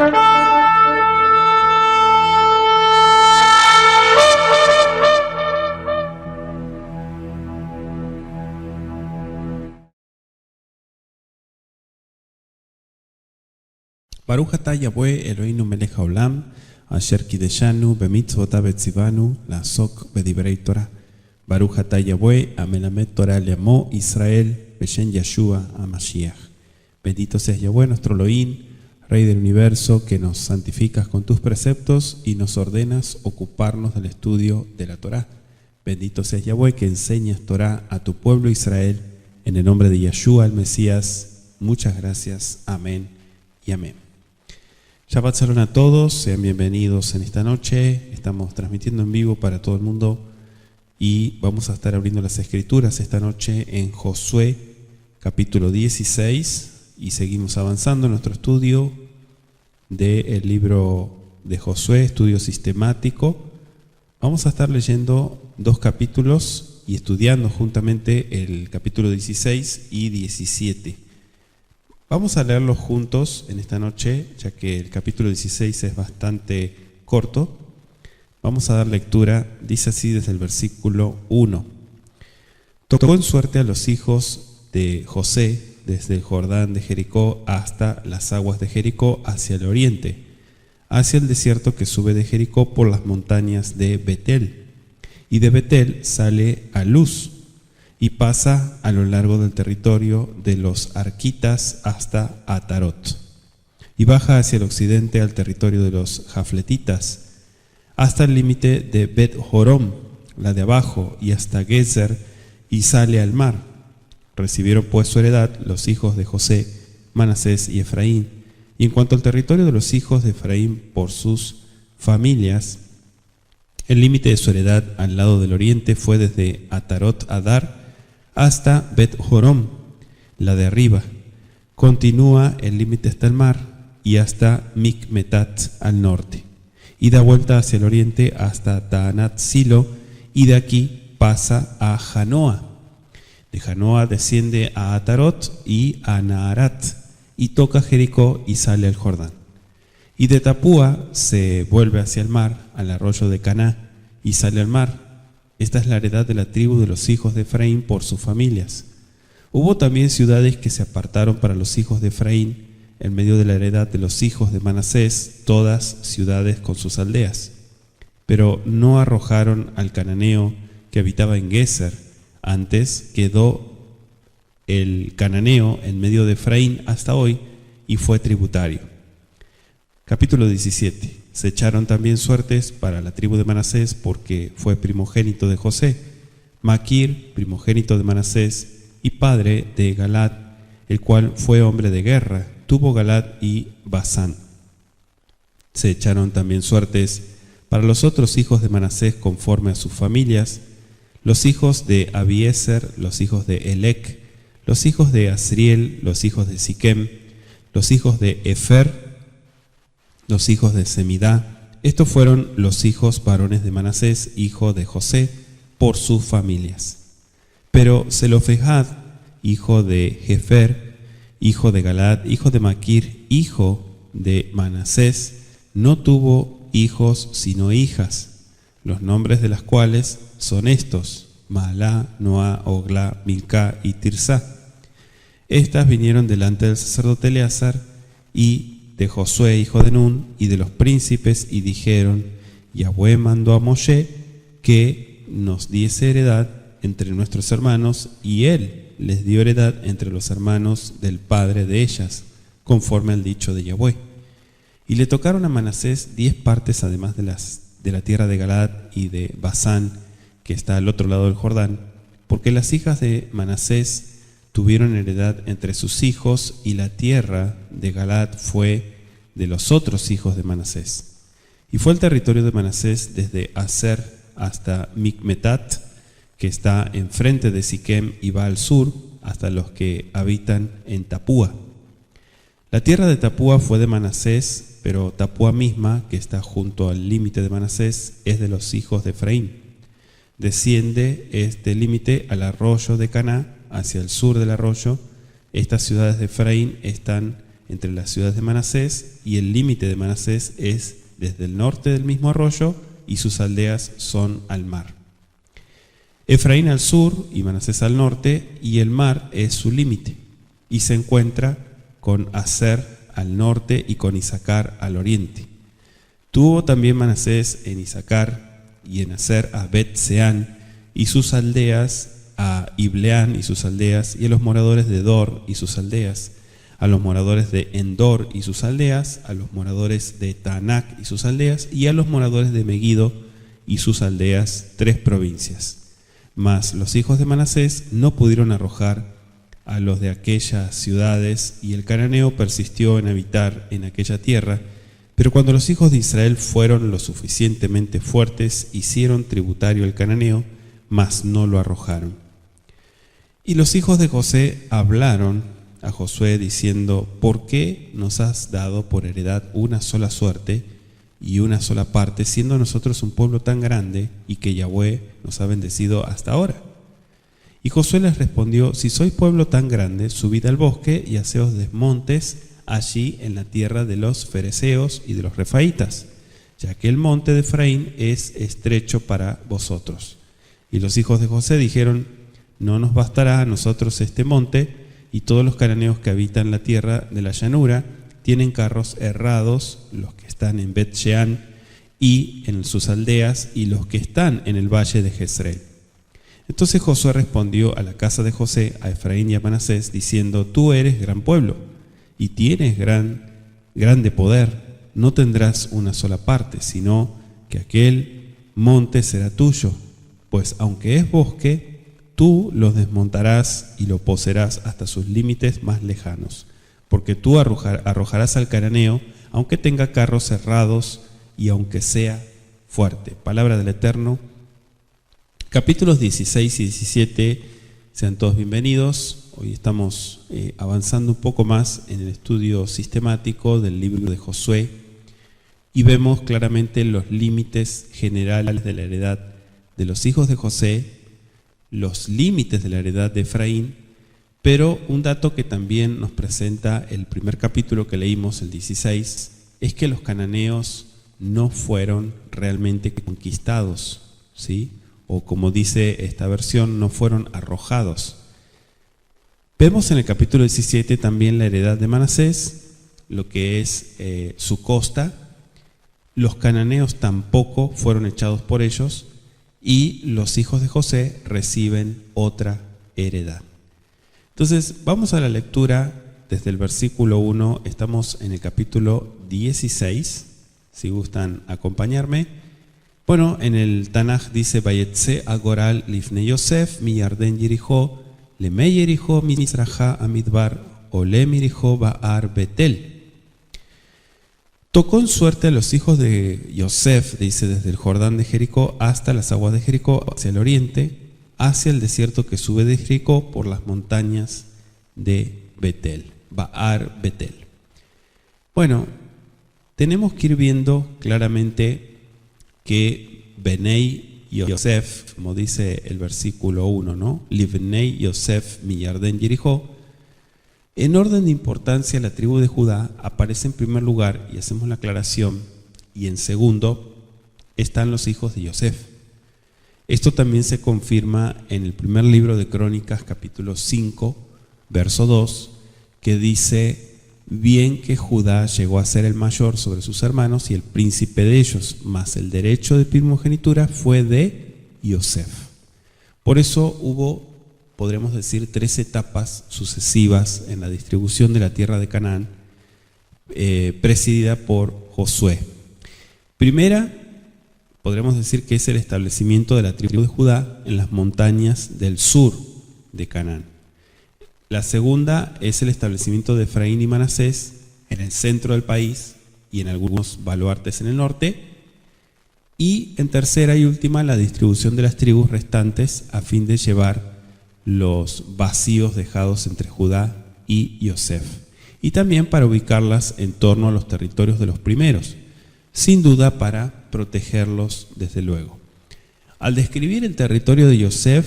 Baruch atah Yahweh Eloheinu melech haolam, asher kideshanu b'mitzvotav etzivanu la'asok b'divrei Torah. Baruch atah Yahweh amelamed Torah le'amo Israel b'shem Yeshua HaMashiach. Bendito seas Yahweh, nuestro Elohim, Rey del universo, que nos santificas con tus preceptos y nos ordenas ocuparnos del estudio de la Torah. Bendito seas Yahweh, que enseñas Torah a tu pueblo Israel, en el nombre de Yeshua el Mesías. Muchas gracias. Amén y amén. Shabbat Shalom a todos, sean bienvenidos en esta noche. Estamos transmitiendo en vivo para todo el mundo y vamos a estar abriendo las escrituras esta noche en Josué capítulo 16 y seguimos avanzando en nuestro estudio del libro de Josué, estudio sistemático. Vamos a estar leyendo 2 capítulos y estudiando juntamente el capítulo 16 y 17. Vamos a leerlos juntos en esta noche, ya que el capítulo 16 es bastante corto. Vamos a dar lectura, dice así desde el versículo 1. Tocó en suerte a los hijos de José desde el Jordán de Jericó hasta las aguas de Jericó hacia el oriente, hacia el desierto que sube de Jericó por las montañas de Betel. Y de Betel sale a Luz y pasa a lo largo del territorio de los arquitas hasta Atarot, y baja hacia el occidente al territorio de los jafletitas, hasta el límite de Bet Jorom, la de abajo, y hasta Gezer, y sale al mar. Recibieron pues su heredad los hijos de José, Manasés y Efraín. Y en cuanto al territorio de los hijos de Efraín por sus familias, el límite de su heredad al lado del oriente fue desde Atarot Adar hasta Bet Jorom, la de arriba. Continúa el límite hasta el mar y hasta Mikmetat al norte, y da vuelta hacia el oriente hasta Taanat Silo, y de aquí pasa a Janoa. De Janoa desciende a Atarot y a Naharat, y toca Jericó y sale al Jordán. Y de Tapúa se vuelve hacia el mar, al arroyo de Caná, y sale al mar. Esta es la heredad de la tribu de los hijos de Efraín por sus familias. Hubo también ciudades que se apartaron para los hijos de Efraín, en medio de la heredad de los hijos de Manasés, todas ciudades con sus aldeas. Pero no arrojaron al cananeo que habitaba en Gezer. Antes quedó el cananeo en medio de Efraín hasta hoy y fue tributario. Capítulo 17. Se echaron también suertes para la tribu de Manasés porque fue primogénito de José, Maquir, primogénito de Manasés y padre de Galad, el cual fue hombre de guerra, tuvo Galad y Basán. Se echaron también suertes para los otros hijos de Manasés conforme a sus familias, los hijos de Abiezer, los hijos de Elec, los hijos de Asriel, los hijos de Siquem, los hijos de Efer, los hijos de Semidá. Estos fueron los hijos varones de Manasés, hijo de José, por sus familias. Pero Zelofehad, hijo de Jefer, hijo de Galad, hijo de Maquir, hijo de Manasés, no tuvo hijos sino hijas, los nombres de las cuales son estos: Mahalá, Noá, Oglá, Milcá y Tirsá. Estas vinieron delante del sacerdote Eleazar y de Josué, hijo de Nun, y de los príncipes, y dijeron: Yahweh mandó a Moshe que nos diese heredad entre nuestros hermanos, y él les dio heredad entre los hermanos del padre de ellas, conforme al dicho de Yahweh. Y le tocaron a Manasés 10 partes, además de la tierra de Galad y de Basán, que está al otro lado del Jordán, porque las hijas de Manasés tuvieron heredad entre sus hijos, y la tierra de Galad fue de los otros hijos de Manasés. Y fue el territorio de Manasés desde Aser hasta Mikmetat, que está enfrente de Siquem, y va al sur hasta los que habitan en Tapúa. La tierra de Tapúa fue de Manasés, pero Tapúa misma, que está junto al límite de Manasés, es de los hijos de Efraín. Desciende este límite al arroyo de Caná, hacia el sur del arroyo. Estas ciudades de Efraín están entre las ciudades de Manasés, y el límite de Manasés es desde el norte del mismo arroyo y sus aldeas son al mar. Efraín al sur y Manasés al norte, y el mar es su límite, y se encuentra con Aser al norte y con Isacar al oriente. Tuvo también Manasés en Isacar y en Aser a Bet-Seán y sus aldeas, a Ibleán y sus aldeas, y a los moradores de Dor y sus aldeas, a los moradores de Endor y sus aldeas, a los moradores de Taanac y sus aldeas, y a los moradores de Megido y sus aldeas, 3 provincias. Mas los hijos de Manasés no pudieron arrojar a los de aquellas ciudades, y el cananeo persistió en habitar en aquella tierra. Pero cuando los hijos de Israel fueron lo suficientemente fuertes, hicieron tributario al cananeo, mas no lo arrojaron. Y los hijos de José hablaron a Josué diciendo: ¿por qué nos has dado por heredad una sola suerte y una sola parte, siendo nosotros un pueblo tan grande y que Yahweh nos ha bendecido hasta ahora? Y Josué les respondió: si sois pueblo tan grande, subid al bosque y haceos desmontes allí en la tierra de los fereceos y de los refaitas, ya que el monte de Efraín es estrecho para vosotros. Y los hijos de José dijeron: no nos bastará a nosotros este monte, y todos los cananeos que habitan la tierra de la llanura tienen carros herrados, los que están en Bet-Sheán y en sus aldeas, y los que están en el valle de Jezreel. Entonces Josué respondió a la casa de José, a Efraín y a Manasés, diciendo: tú eres gran pueblo, y tienes grande poder. No tendrás una sola parte, sino que aquel monte será tuyo, pues aunque es bosque, tú los desmontarás y lo poseerás hasta sus límites más lejanos, porque tú arrojarás al cananeo, aunque tenga carros cerrados y aunque sea fuerte. Palabra del Eterno. Capítulos 16 y 17, sean todos bienvenidos. Hoy estamos avanzando un poco más en el estudio sistemático del libro de Josué y vemos claramente los límites generales de la heredad de los hijos de José, los límites de la heredad de Efraín, pero un dato que también nos presenta el primer capítulo que leímos, el 16, es que los cananeos no fueron realmente conquistados, ¿sí? O como dice esta versión, no fueron arrojados. Vemos en el capítulo 17 también la heredad de Manasés, lo que es su costa. Los cananeos tampoco fueron echados por ellos, y los hijos de José reciben otra heredad. Entonces, vamos a la lectura desde el versículo 1, estamos en el capítulo 16, si gustan acompañarme. Bueno, en el Tanaj dice: Vayetze agoral lifne Yosef mi Yarden Yerijo, leme Yerijo mi Mizraja amidbar, ole mirijo baar Betel. Tocó en suerte a los hijos de Yosef, dice, desde el Jordán de Jericó hasta las aguas de Jericó, hacia el oriente, hacia el desierto que sube de Jericó por las montañas de Betel, Baar Betel. Bueno, tenemos que ir viendo claramente que Benei Yosef, como dice el versículo 1, ¿no? Livnei Yosef mi Yarden Yerijo. En orden de importancia, la tribu de Judá aparece en primer lugar, y hacemos la aclaración, y en segundo están los hijos de Yosef. Esto también se confirma en el primer libro de Crónicas, capítulo 5, verso 2, que dice: bien que Judá llegó a ser el mayor sobre sus hermanos y el príncipe de ellos, mas el derecho de primogenitura fue de Yosef. Por eso hubo, podremos decir, 3 etapas sucesivas en la distribución de la tierra de Canaán, presidida por Josué. Primera, podremos decir que es el establecimiento de la tribu de Judá en las montañas del sur de Canaán. La segunda es el establecimiento de Efraín y Manasés en el centro del país y en algunos baluartes en el norte. Y en tercera y última, la distribución de las tribus restantes a fin de llevar los vacíos dejados entre Judá y Yosef, y también para ubicarlas en torno a los territorios de los primeros, sin duda para protegerlos desde luego. Al describir el territorio de Yosef,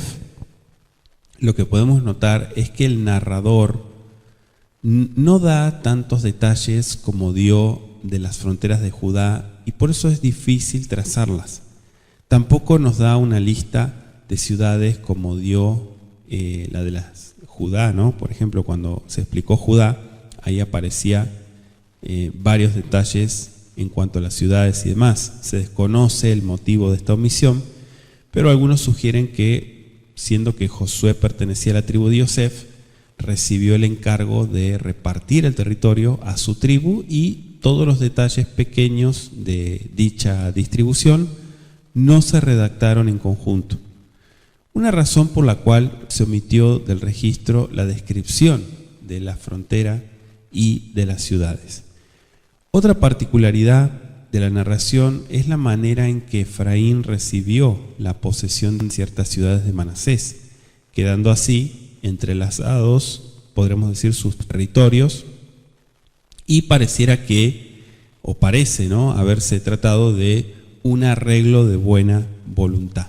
lo que podemos notar es que el narrador no da tantos detalles como dio de las fronteras de Judá y por eso es difícil trazarlas. Tampoco nos da una lista de ciudades como dio la de las Judá, ¿no? Por ejemplo, cuando se explicó Judá, ahí aparecía varios detalles en cuanto a las ciudades y demás. Se desconoce el motivo de esta omisión, pero algunos sugieren que, siendo que Josué pertenecía a la tribu de Yosef, recibió el encargo de repartir el territorio a su tribu y todos los detalles pequeños de dicha distribución no se redactaron en conjunto. Una razón por la cual se omitió del registro la descripción de la frontera y de las ciudades. Otra particularidad de la narración es la manera en que Efraín recibió la posesión de ciertas ciudades de Manasés, quedando así entrelazados, podremos decir, sus territorios, y pareciera que, o parece, ¿no?, haberse tratado de un arreglo de buena voluntad.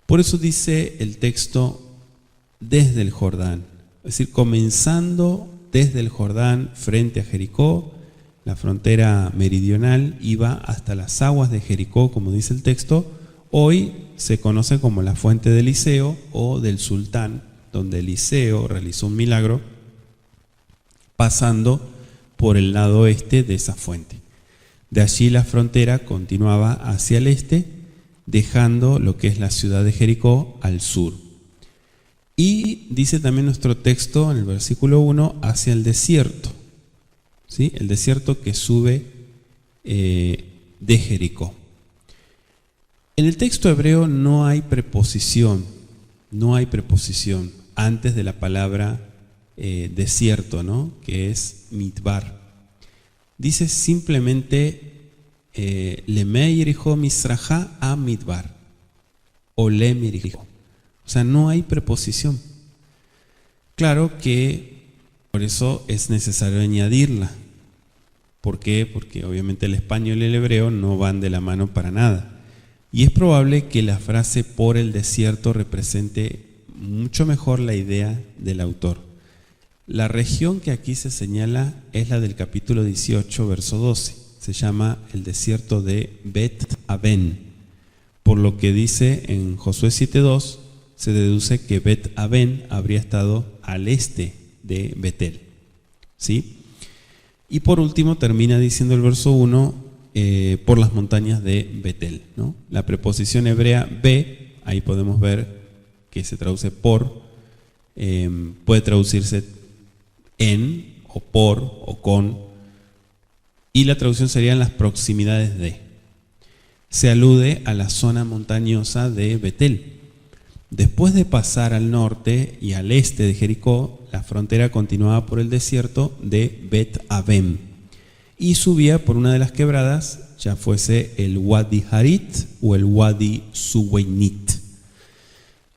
Por eso dice el texto desde el Jordán, es decir, comenzando desde el Jordán frente a Jericó, la frontera meridional iba hasta las aguas de Jericó, como dice el texto. Hoy se conoce como la fuente de Eliseo o del Sultán, donde Eliseo realizó un milagro pasando por el lado este de esa fuente. De allí la frontera continuaba hacia el este, dejando lo que es la ciudad de Jericó al sur. Y dice también nuestro texto en el versículo 1, hacia el desierto, ¿sí? El desierto que sube de Jericó. En el texto hebreo no hay preposición antes de la palabra desierto, ¿no?, que es midbar. Dice simplemente Lemei Yerijo Misraja a midbar o Lem Yerijo. O sea, no hay preposición. Claro que por eso es necesario añadirla. ¿Por qué? Porque obviamente el español y el hebreo no van de la mano para nada. Y es probable que la frase por el desierto represente mucho mejor la idea del autor. La región que aquí se señala es la del capítulo 18, verso 12. Se llama el desierto de Bet Aven. Por lo que dice en Josué 7:2, se deduce que Bet Aven habría estado al este de Betel, ¿sí? Y por último termina diciendo el verso 1, por las montañas de Betel, ¿no? La preposición hebrea be, ahí podemos ver que se traduce por, puede traducirse en, o por, o con, y la traducción sería en las proximidades de. Se alude a la zona montañosa de Betel. Después de pasar al norte y al este de Jericó, la frontera continuaba por el desierto de Bet Aven y subía por una de las quebradas, ya fuese el Wadi Harit o el Wadi Suweinit,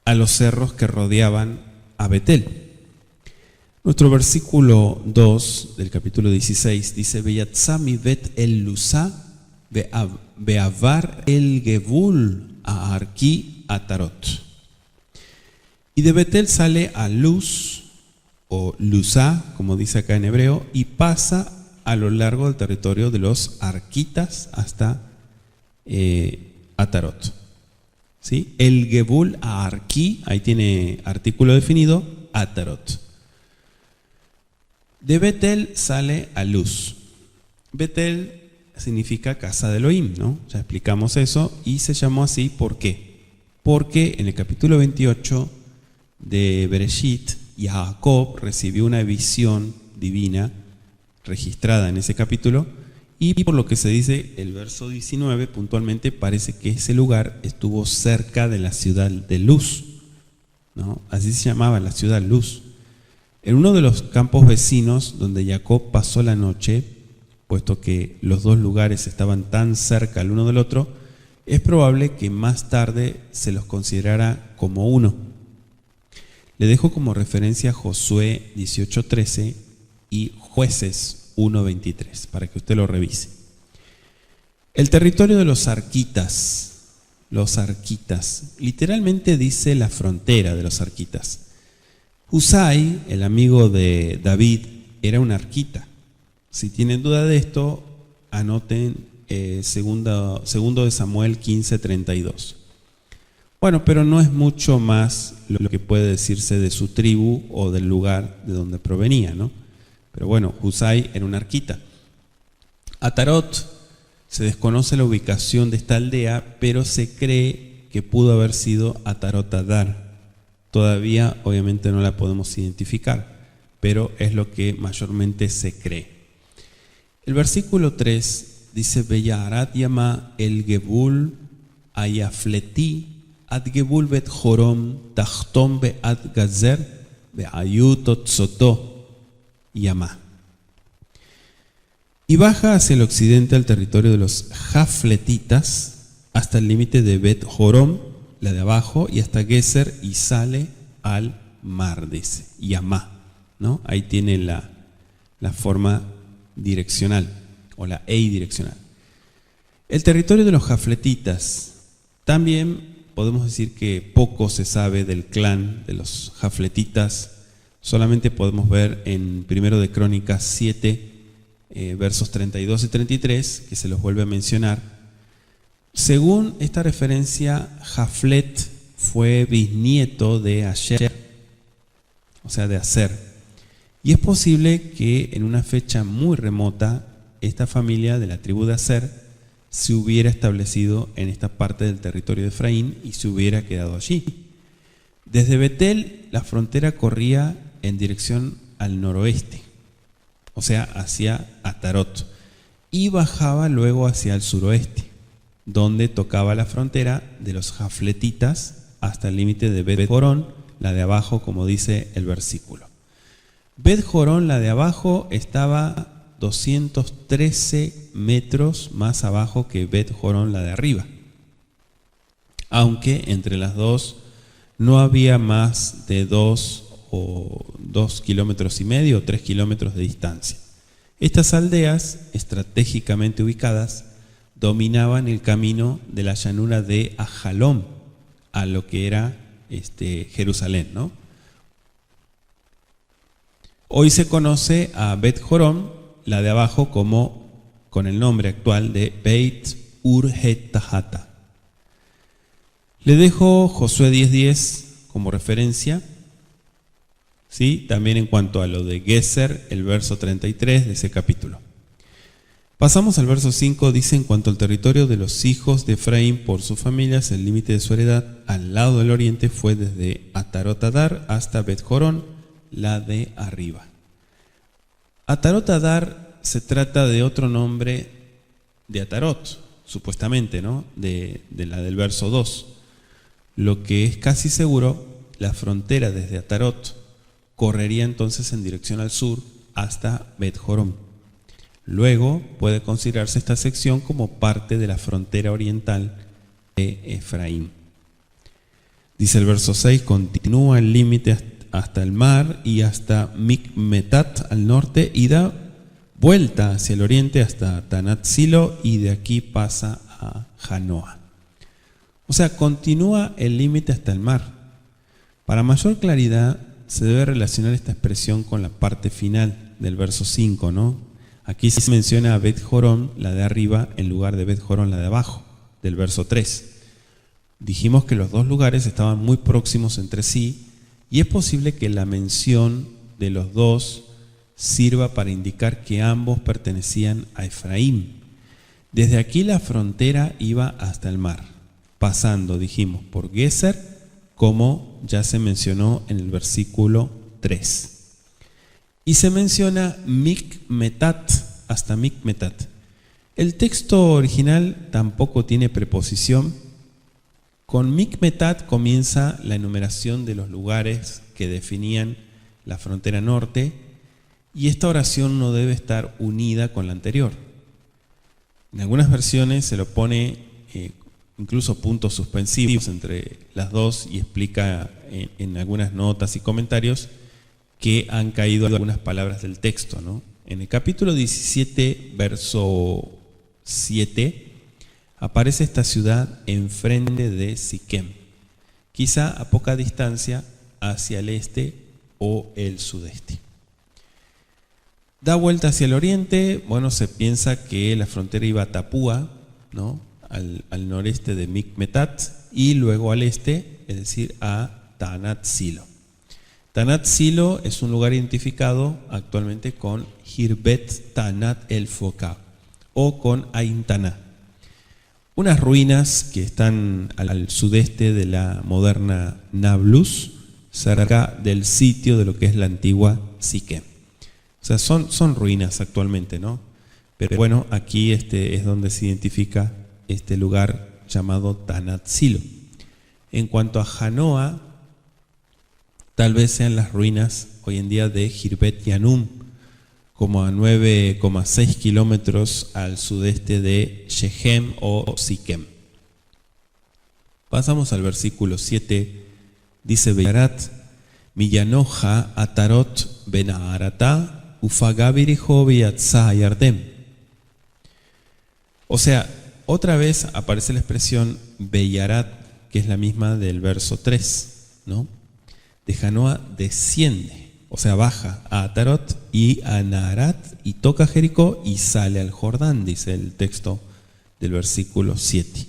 a los cerros que rodeaban a Betel. Nuestro versículo 2 del capítulo 16 dice: Beyatzami Bet el Lusa beavar el Gebul a Arki Atarot. Y de Betel sale a Luz, o Luzá, como dice acá en hebreo, y pasa a lo largo del territorio de los arquitas hasta Atarot. ¿Sí? El Gebul a Arki, ahí tiene artículo definido, Atarot. De Betel sale a Luz. Betel significa casa de Elohim, ¿no? Ya explicamos eso, y se llamó así, ¿por qué? Porque en el capítulo 28 de Bereshit, Jacob recibió una visión divina registrada en ese capítulo, y por lo que se dice el verso 19 puntualmente, parece que ese lugar estuvo cerca de la ciudad de Luz, ¿no? Así se llamaba, la ciudad Luz. En uno de los campos vecinos donde Jacob pasó la noche, puesto que los dos lugares estaban tan cerca el uno del otro, es probable que más tarde se los considerara como uno. Le dejo como referencia Josué 18:13 y Jueces 1:23 para que usted lo revise. El territorio de los arquitas, literalmente dice la frontera de los arquitas. Husai, el amigo de David, era un arquita. Si tienen duda de esto, anoten segundo de Samuel 15:32. Bueno, pero no es mucho más lo que puede decirse de su tribu o del lugar de donde provenía, ¿no? Pero bueno, Husai era un arquita. Atarot, se desconoce la ubicación de esta aldea, pero se cree que pudo haber sido Atarot Adar. Todavía, obviamente, no la podemos identificar, pero es lo que mayormente se cree. El versículo 3 dice: Beyaharat Yama el Gebul Ayafleti ad Gebul Bet Jorom Tachtom Be'ad Gazer Be'ayut Soto Yama. Y baja hacia el occidente al territorio de los Jafletitas hasta el límite de Bet Jorom, la de abajo, y hasta Gezer, y sale al mar, dice, Yamá, ¿no? Ahí tiene la forma direccional, o la EI direccional. El territorio de los Jafletitas, también podemos decir que poco se sabe del clan de los Jafletitas, solamente podemos ver en 1 de Crónicas 7, versos 32 y 33, que se los vuelve a mencionar. Según esta referencia, Jaflet fue bisnieto de Asher, o sea, de Aser. Y es posible que en una fecha muy remota, esta familia de la tribu de Aser se hubiera establecido en esta parte del territorio de Efraín y se hubiera quedado allí. Desde Betel, la frontera corría en dirección al noroeste, o sea, hacia Atarot, y bajaba luego hacia el suroeste, donde tocaba la frontera de los Jafletitas hasta el límite de Bet Jorón, la de abajo, como dice el versículo. Bet Jorón, la de abajo, estaba 213 metros más abajo que Bet Jorón, la de arriba, aunque entre las dos no había más de 2 kilómetros y medio o 3 kilómetros de distancia. Estas aldeas, estratégicamente ubicadas, dominaban el camino de la llanura de Ajalón a lo que era Jerusalén, ¿no? Hoy se conoce a Bet Jorón, la de abajo, como con el nombre actual de Beit Ur-Het-Tahata. Le dejo Josué 10:10 como referencia, ¿sí? También en cuanto a lo de Gezer, el verso 33 de ese capítulo. Pasamos al verso 5, dice: en cuanto al territorio de los hijos de Efraín por sus familias, el límite de su heredad al lado del oriente fue desde Atarot Adar hasta Bet Jorón, la de arriba. Atarot Adar se trata de otro nombre de Atarot, supuestamente, ¿no? De la del verso 2. Lo que es casi seguro, la frontera desde Atarot correría entonces en dirección al sur hasta Bet Jorón. Luego puede considerarse esta sección como parte de la frontera oriental de Efraín. Dice el verso 6, continúa el límite hasta el mar y hasta Mikmetat al norte, y da vuelta hacia el oriente hasta Tanat Silo, y de aquí pasa a Janoa. O sea, continúa el límite hasta el mar. Para mayor claridad, se debe relacionar esta expresión con la parte final del verso 5, ¿no? Aquí se menciona a Bet Jorón, la de arriba, en lugar de Bet Jorón, la de abajo, del verso 3. Dijimos que los dos lugares estaban muy próximos entre sí, y es posible que la mención de los dos sirva para indicar que ambos pertenecían a Efraín. Desde aquí la frontera iba hasta el mar, pasando, dijimos, por Gezer, como ya se mencionó en el versículo 3. Y se menciona Mikmetat, hasta Mikmetat. El texto original tampoco tiene preposición. Con Mikmetat comienza la enumeración de los lugares que definían la frontera norte, y esta oración no debe estar unida con la anterior. En algunas versiones se lo pone incluso puntos suspensivos entre las dos, y explica en algunas notas y comentarios que han caído algunas palabras del texto, ¿no? En el capítulo 17, verso 7, aparece esta ciudad enfrente de Siquem, quizá a poca distancia hacia el este o el sudeste. Da vuelta hacia el oriente. Bueno, se piensa que la frontera iba a Tapúa, ¿no? Al noreste de Mikmetat, y luego al este, es decir, a Tanat Silo. Tanat Silo es un lugar identificado actualmente con Hirbet Tanat el Foka o con Ain Taná, unas ruinas que están al sudeste de la moderna Nablus, cerca del sitio de lo que es la antigua Siquem. O sea, son ruinas actualmente, ¿no? Pero bueno, aquí es donde se identifica este lugar llamado Tanat Silo. En cuanto a Janoa, tal vez sean las ruinas hoy en día de Hirbet Yanum, como a 9,6 kilómetros al sudeste de Shechem o Siquem. Pasamos al versículo 7, dice Beyarat, Millanoja Atarot Benaharata Ufagabirijo Beyatza Yardem. O sea, otra vez aparece la expresión Beyarat, que es la misma del verso 3, ¿no? De Janoa desciende, o sea, baja a Atarot y a Naharat y toca Jericó y sale al Jordán, dice el texto del versículo 7.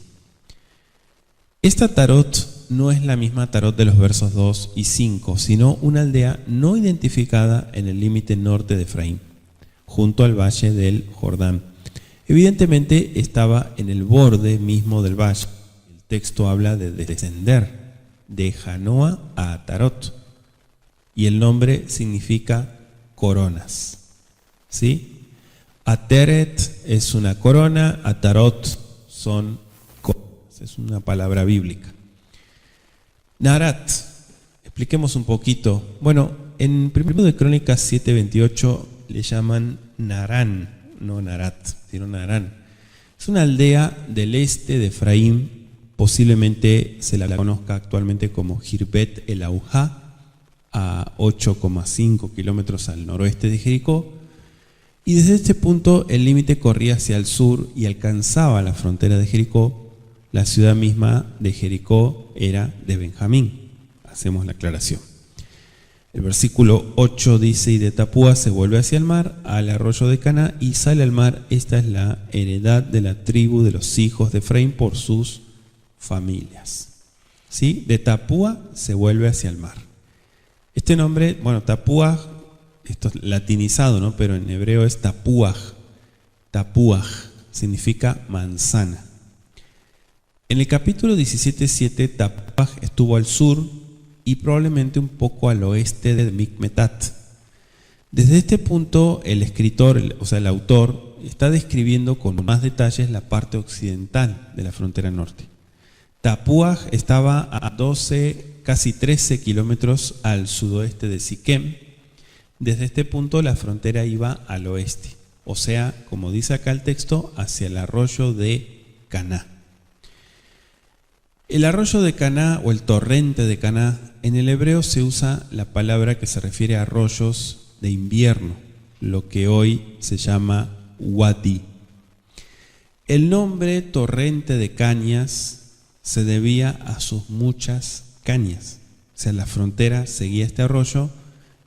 Esta Tarot no es la misma Tarot de los versos 2 y 5, sino una aldea no identificada en el límite norte de Efraín, junto al valle del Jordán. Evidentemente estaba en el borde mismo del valle. El texto habla de descender de Janoa a Atarot, y el nombre significa coronas, ¿sí? Ateret es una corona, Atarot son coronas, es una palabra bíblica. Naharat, expliquemos un poquito. Bueno, en 1 de Crónicas 7:28 le llaman Narán, no Naharat, sino Narán. Es una aldea del este de Efraín. Posiblemente se la conozca actualmente como Hirbet el Aujá, a 8,5 kilómetros al noroeste de Jericó. Y desde este punto el límite corría hacia el sur y alcanzaba la frontera de Jericó. La ciudad misma de Jericó era de Benjamín. Hacemos la aclaración. El versículo 8 dice, y de Tapúa se vuelve hacia el mar, al arroyo de Caná, y sale al mar. Esta es la heredad de la tribu de los hijos de Efraín por sus familias. ¿Sí? De Tapúa se vuelve hacia el mar. Este nombre, bueno, Tapúa, esto es latinizado, ¿no? Pero en hebreo es Tapúaj. Tapúaj significa manzana. En el capítulo 17:7, Tapúaj estuvo al sur y probablemente un poco al oeste de Mikmetat. Desde este punto, el escritor, o sea, el autor, está describiendo con más detalles la parte occidental de la frontera norte. Tapúaj estaba a 12, casi 13 kilómetros al sudoeste de Siquem. Desde este punto la frontera iba al oeste, o sea, como dice acá el texto, hacia el arroyo de Caná. El arroyo de Caná o el torrente de Caná, en el hebreo se usa la palabra que se refiere a arroyos de invierno, lo que hoy se llama Wadi. El nombre torrente de cañas se debía a sus muchas cañas. O sea, la frontera seguía este arroyo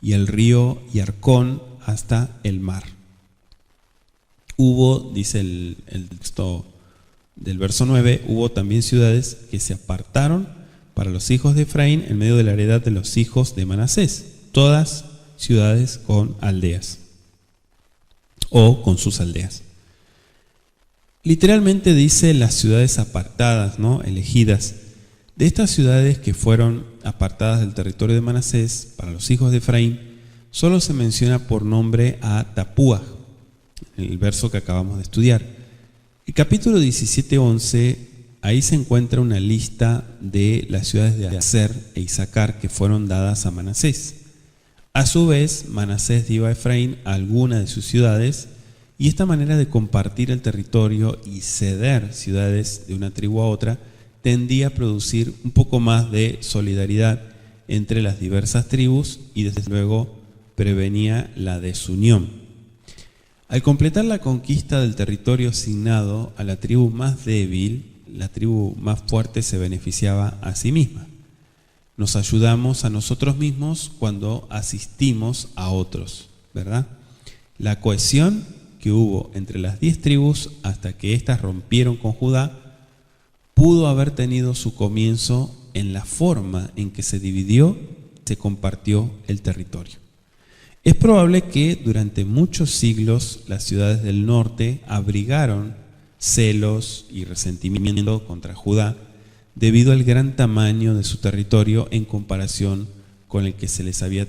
y el río Yarkón hasta el mar. Hubo, dice el texto del verso 9, hubo también ciudades que se apartaron para los hijos de Efraín en medio de la heredad de los hijos de Manasés. Todas ciudades con aldeas o con sus aldeas. Literalmente dice las ciudades apartadas, ¿no? Elegidas. De estas ciudades que fueron apartadas del territorio de Manasés para los hijos de Efraín, solo se menciona por nombre a Tapúa, en el verso que acabamos de estudiar. El capítulo 17:11, ahí se encuentra una lista de las ciudades de Aser e Isaacar que fueron dadas a Manasés. A su vez, Manasés dio a Efraín algunas de sus ciudades, y esta manera de compartir el territorio y ceder ciudades de una tribu a otra tendía a producir un poco más de solidaridad entre las diversas tribus y desde luego prevenía la desunión. Al completar la conquista del territorio asignado a la tribu más débil, la tribu más fuerte se beneficiaba a sí misma. Nos ayudamos a nosotros mismos cuando asistimos a otros, ¿verdad? La cohesión que hubo entre las 10 tribus hasta que éstas rompieron con Judá pudo haber tenido su comienzo en la forma en que se dividió, se compartió el territorio. Es probable que durante muchos siglos las ciudades del norte abrigaron celos y resentimiento contra Judá debido al gran tamaño de su territorio en comparación con el que se les había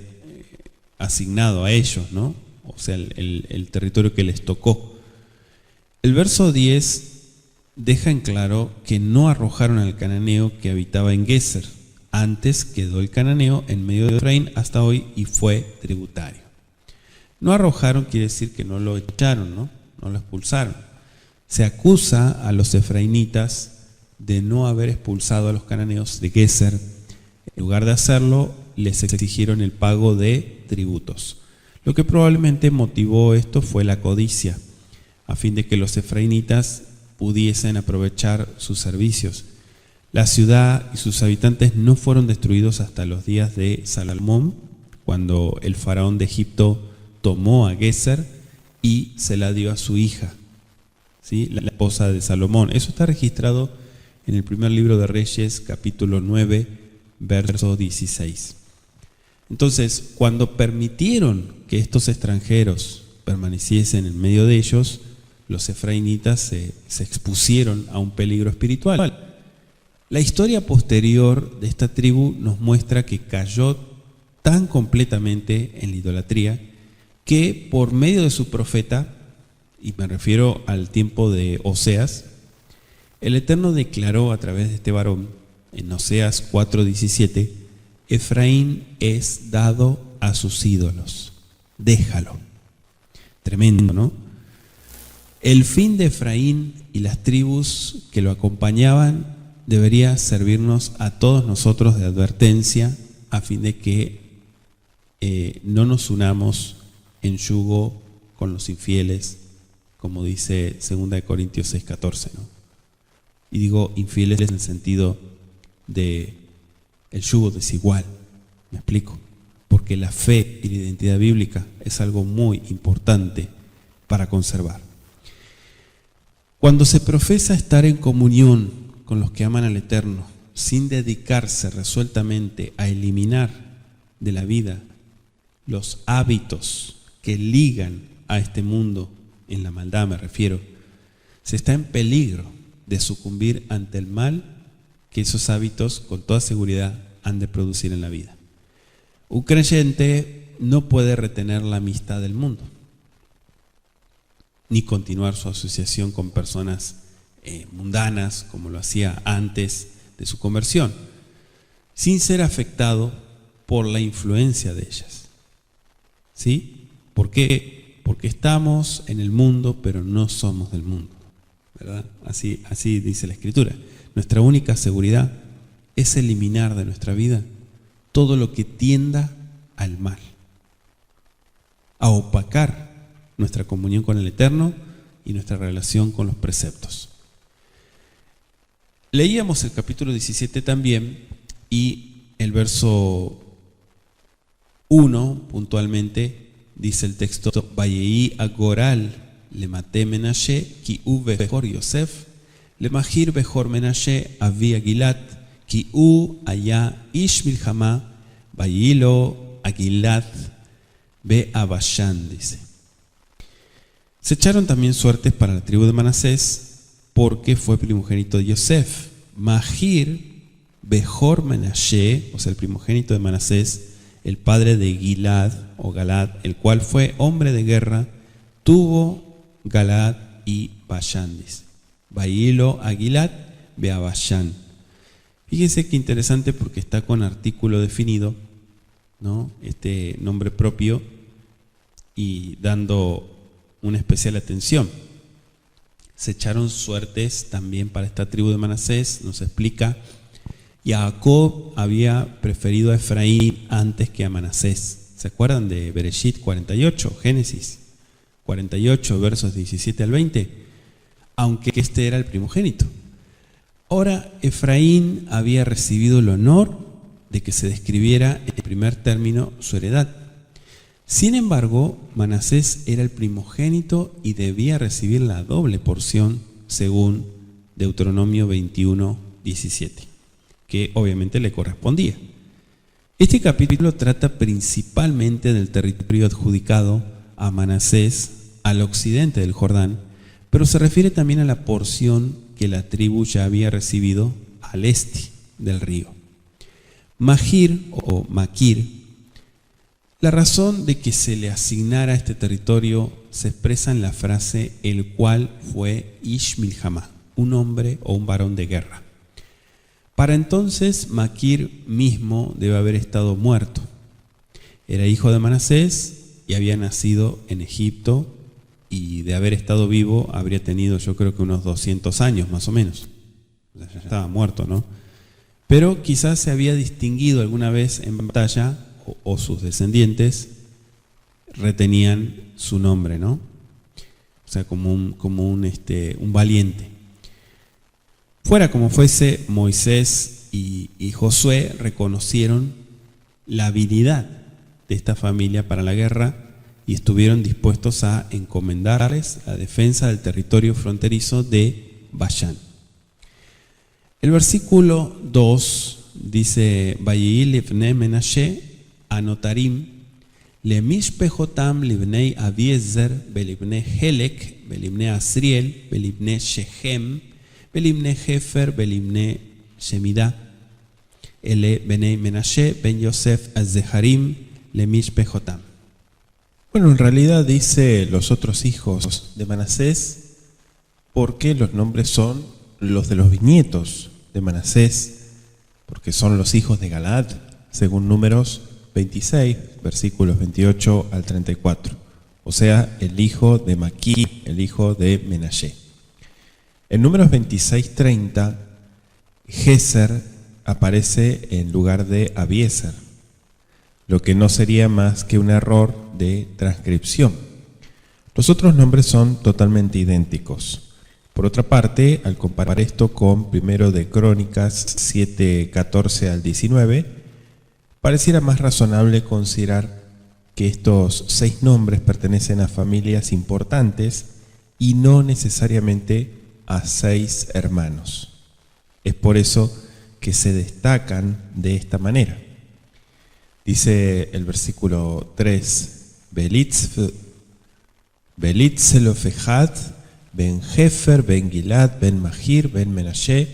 asignado a ellos, ¿no? O sea, el territorio que les tocó. El verso 10 deja en claro que no arrojaron al cananeo que habitaba en Geser. Antes quedó el cananeo en medio de Efraín hasta hoy y fue tributario. No arrojaron quiere decir que no lo echaron, ¿no? No lo expulsaron. Se acusa a los efraínitas de no haber expulsado a los cananeos de Geser. En lugar de hacerlo, les exigieron el pago de tributos. Lo que probablemente motivó esto fue la codicia, a fin de que los efraínitas pudiesen aprovechar sus servicios. La ciudad y sus habitantes no fueron destruidos hasta los días de Salomón, cuando el faraón de Egipto tomó a Geser y se la dio a su hija, ¿sí? La esposa de Salomón. Eso está registrado en el primer libro de Reyes, capítulo 9, verso 16. Entonces, cuando permitieron que estos extranjeros permaneciesen en medio de ellos, los efraínitas se expusieron a un peligro espiritual. La historia posterior de esta tribu nos muestra que cayó tan completamente en la idolatría que por medio de su profeta, y me refiero al tiempo de Oseas, el Eterno declaró a través de este varón, en Oseas 4:17, Efraín es dado a sus ídolos, déjalo. Tremendo, ¿no? El fin de Efraín y las tribus que lo acompañaban debería servirnos a todos nosotros de advertencia a fin de que no nos unamos en yugo con los infieles, como dice 2 Corintios 6:14, ¿no? Y digo infieles en el sentido de el yugo desigual, ¿me explico? Porque la fe y la identidad bíblica es algo muy importante para conservar. Cuando se profesa estar en comunión con los que aman al Eterno, sin dedicarse resueltamente a eliminar de la vida los hábitos que ligan a este mundo, en la maldad me refiero, se está en peligro de sucumbir ante el mal que esos hábitos con toda seguridad han de producir en la vida. Un creyente no puede retener la amistad del mundo, ni continuar su asociación con personas mundanas, como lo hacía antes de su conversión, sin ser afectado por la influencia de ellas. ¿Sí? ¿Por qué? Porque estamos en el mundo, pero no somos del mundo, ¿verdad? Así dice la Escritura. Nuestra única seguridad es eliminar de nuestra vida todo lo que tienda al mal, a opacar nuestra comunión con el Eterno y nuestra relación con los preceptos. Leíamos el capítulo 17 también y el verso 1 puntualmente dice el texto: Vayeí agoral le maté Menashe ki u bejor Yosef le mahir bejor Menashe avi agilat ki u allá ish milhamá vayilo agilat be abashan, dice. Se echaron también suertes para la tribu de Manasés porque fue primogénito de Yosef. Mahir bejor Menashe, o sea el primogénito de Manasés, el padre de Gilad o Galad, el cual fue hombre de guerra, tuvo Galad y Bashan, dice. Vayilo a Gilad ve a Bashan. Fíjese qué interesante porque está con artículo definido, ¿no? Este nombre propio y dando una especial atención. Se echaron suertes también para esta tribu de Manasés, nos explica. Jacob había preferido a Efraín antes que a Manasés. ¿Se acuerdan de Bereshit 48, Génesis 48, versos 17 al 20? Aunque este era el primogénito. Ahora Efraín había recibido el honor de que se describiera en primer término su heredad. Sin embargo, Manasés era el primogénito y debía recibir la doble porción según Deuteronomio 21:17, que obviamente le correspondía. Este capítulo trata principalmente del territorio adjudicado a Manasés al occidente del Jordán, pero se refiere también a la porción que la tribu ya había recibido al este del río. Mahir o Maquir, la razón de que se le asignara este territorio se expresa en la frase el cual fue Ish Milhamá, un hombre o un varón de guerra. Para entonces Maquir mismo debe haber estado muerto. Era hijo de Manasés y había nacido en Egipto, y de haber estado vivo habría tenido, yo creo que unos 200 años más o menos. O sea, ya estaba muerto, ¿no? Pero quizás se había distinguido alguna vez en batalla, o sus descendientes retenían su nombre, ¿no? O sea, como un valiente. Fuera como fuese, Moisés y Josué reconocieron la habilidad de esta familia para la guerra y estuvieron dispuestos a encomendarles la defensa del territorio fronterizo de Bashán. El versículo 2 dice: Vayihil livnei Menashe anotarim lemishpejotam livnei Abiezer belivnei Helek belivnei Asriel belivnei Shechem belivnei Hefer belivnei Shemida ele benei Menashe ben Yosef azzeharim lemishpejotam. Bueno, en realidad dice los otros hijos de Manasés, porque los nombres son los de los bisnietos de Manasés, porque son los hijos de Galaad, según Números 26, versículos 28 al 34. O sea, el hijo de Maquí, el hijo de Menashe. En Números 26:30, Geser aparece en lugar de Abiezer, lo que no sería más que un error de transcripción. Los otros nombres son totalmente idénticos. Por otra parte, al comparar esto con 1 de Crónicas 7:14 al 19, pareciera más razonable considerar que estos 6 nombres pertenecen a familias importantes y no necesariamente a 6 hermanos. Es por eso que se destacan de esta manera. Dice el versículo 3: Belitzelofejad ben Hefer ben Gilad ben Mahir ben Menashe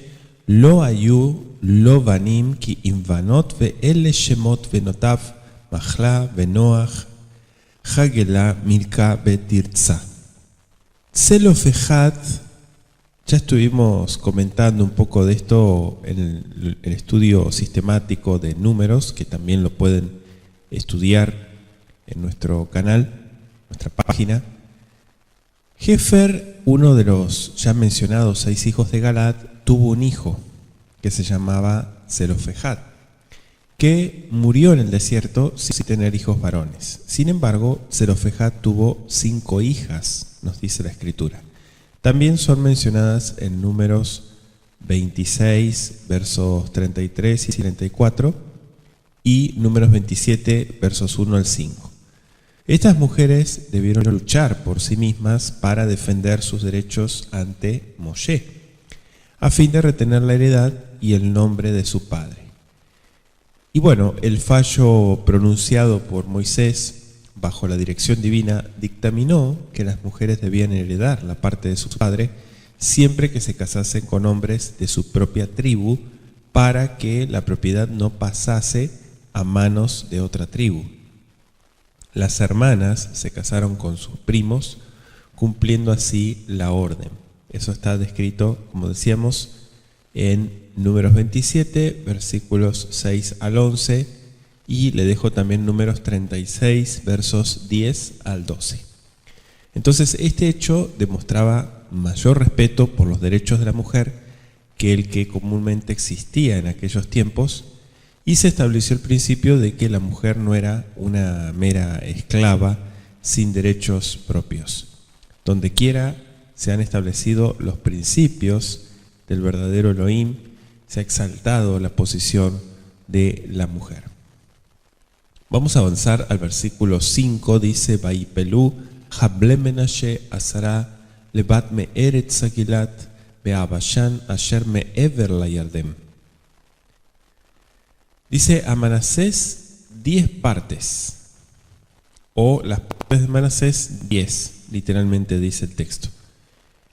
lo ayu lo banim ki imvanot ve ele shemot venotav Mahla venoach Hagela Milka betirza. Zelofejad, ya estuvimos comentando un poco de esto en el estudio sistemático de números, que también lo pueden estudiar en nuestro canal, nuestra página. Hefer, uno de los ya mencionados 6 hijos de Galaad, tuvo un hijo que se llamaba Zelofejad, que murió en el desierto sin tener hijos varones. Sin embargo, Zelofejad tuvo 5 hijas, nos dice la Escritura. También son mencionadas en Números 26, versos 33 y 34, y Números 27, versos 1 al 5. Estas mujeres debieron luchar por sí mismas para defender sus derechos ante Moshe, a fin de retener la heredad y el nombre de su padre. Y bueno, el fallo pronunciado por Moisés bajo la dirección divina dictaminó que las mujeres debían heredar la parte de su padre siempre que se casasen con hombres de su propia tribu, para que la propiedad no pasase a manos de otra tribu. Las hermanas se casaron con sus primos, cumpliendo así la orden. Eso está descrito, como decíamos, en Números 27, versículos 6 al 11, y le dejo también Números 36, versos 10 al 12. Entonces, este hecho demostraba mayor respeto por los derechos de la mujer que el que comúnmente existía en aquellos tiempos, y se estableció el principio de que la mujer no era una mera esclava sin derechos propios. Donde quiera se han establecido los principios del verdadero Elohim, se ha exaltado la posición de la mujer. Vamos a avanzar al versículo 5, dice, Vaipelú, Hable Menashe Asara, Levat me Eretz Agilat, Beabashan Asher me Ever la Yardem. Dice a Manasés 10 partes, o las partes de Manasés 10, literalmente dice el texto.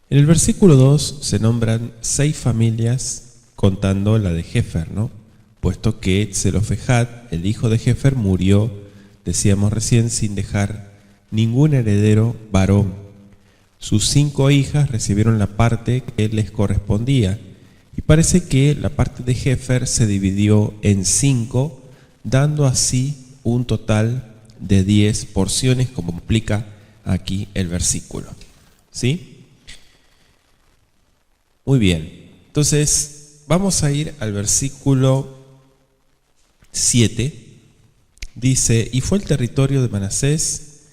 En el versículo 2 se nombran 6 familias contando la de Jefer, ¿no? Puesto que Zelofejat, el hijo de Jefer, murió, decíamos recién, sin dejar ningún heredero varón. Sus 5 hijas recibieron la parte que les correspondía, y parece que la parte de Jefer se dividió en 5, dando así un total de 10 porciones, como explica aquí el versículo. ¿Sí? Muy bien. Entonces, vamos a ir al versículo 7. Dice, y fue el territorio de Manasés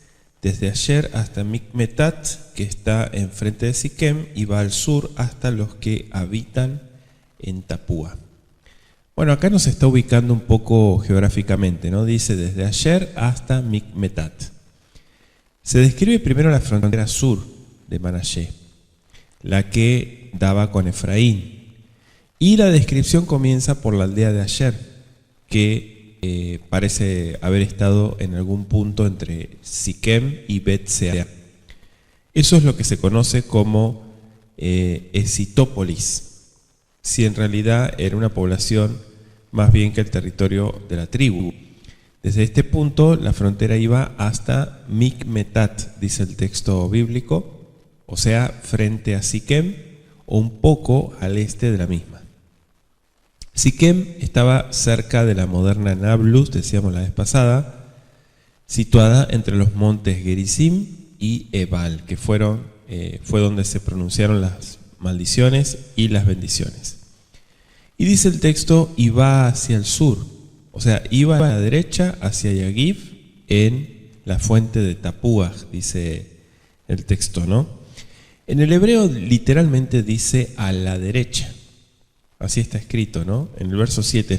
desde Asher hasta Micmetat, que está enfrente de Siquem, y va al sur hasta los que habitan en Tapúa. Bueno, acá nos está ubicando un poco geográficamente, ¿no? Dice desde Asher hasta Micmetat. Se describe primero la frontera sur de Manasés, la que daba con Efraín, y la descripción comienza por la aldea de Asher, que parece haber estado en algún punto entre Siquem y Bet-Seah. Eso es lo que se conoce como Esitópolis, si en realidad era una población más bien que el territorio de la tribu. Desde este punto la frontera iba hasta Micmetat, dice el texto bíblico, o sea, frente a Siquem o un poco al este de la misma. Siquem estaba cerca de la moderna Nablus, decíamos la vez pasada, situada entre los montes Gerizim y Ebal, que fue donde se pronunciaron las maldiciones y las bendiciones. Y dice el texto, iba hacia el sur, o sea, iba a la derecha hacia Yagiv en la fuente de Tapúa, dice el texto, ¿no? En el hebreo literalmente dice a la derecha. Así está escrito, ¿no? En el verso 7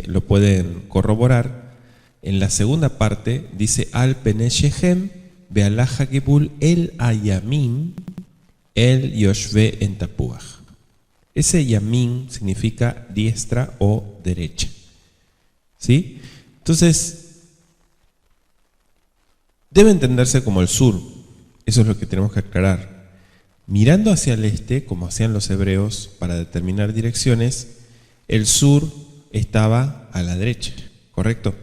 lo pueden corroborar. En la segunda parte dice al pene Shechem bealaja gebul el ayamin el yoshve en Tapuaj. Ese yamin significa diestra o derecha. ¿Sí? Entonces, debe entenderse como el sur. Eso es lo que tenemos que aclarar. Mirando hacia el este, como hacían los hebreos para determinar direcciones, el sur estaba a la derecha, ¿correcto?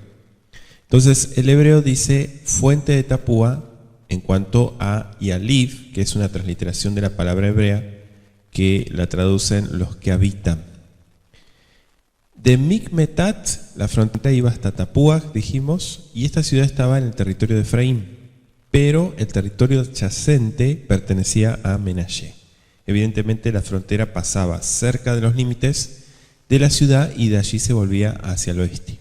Entonces el hebreo dice fuente de Tapúa en cuanto a Yaliv, que es una transliteración de la palabra hebrea que la traducen los que habitan. De Micmetat, la frontera iba hasta Tapúa, dijimos, y esta ciudad estaba en el territorio de Efraín. Pero el territorio adyacente pertenecía a Menashe. Evidentemente la frontera pasaba cerca de los límites de la ciudad y de allí se volvía hacia el oeste.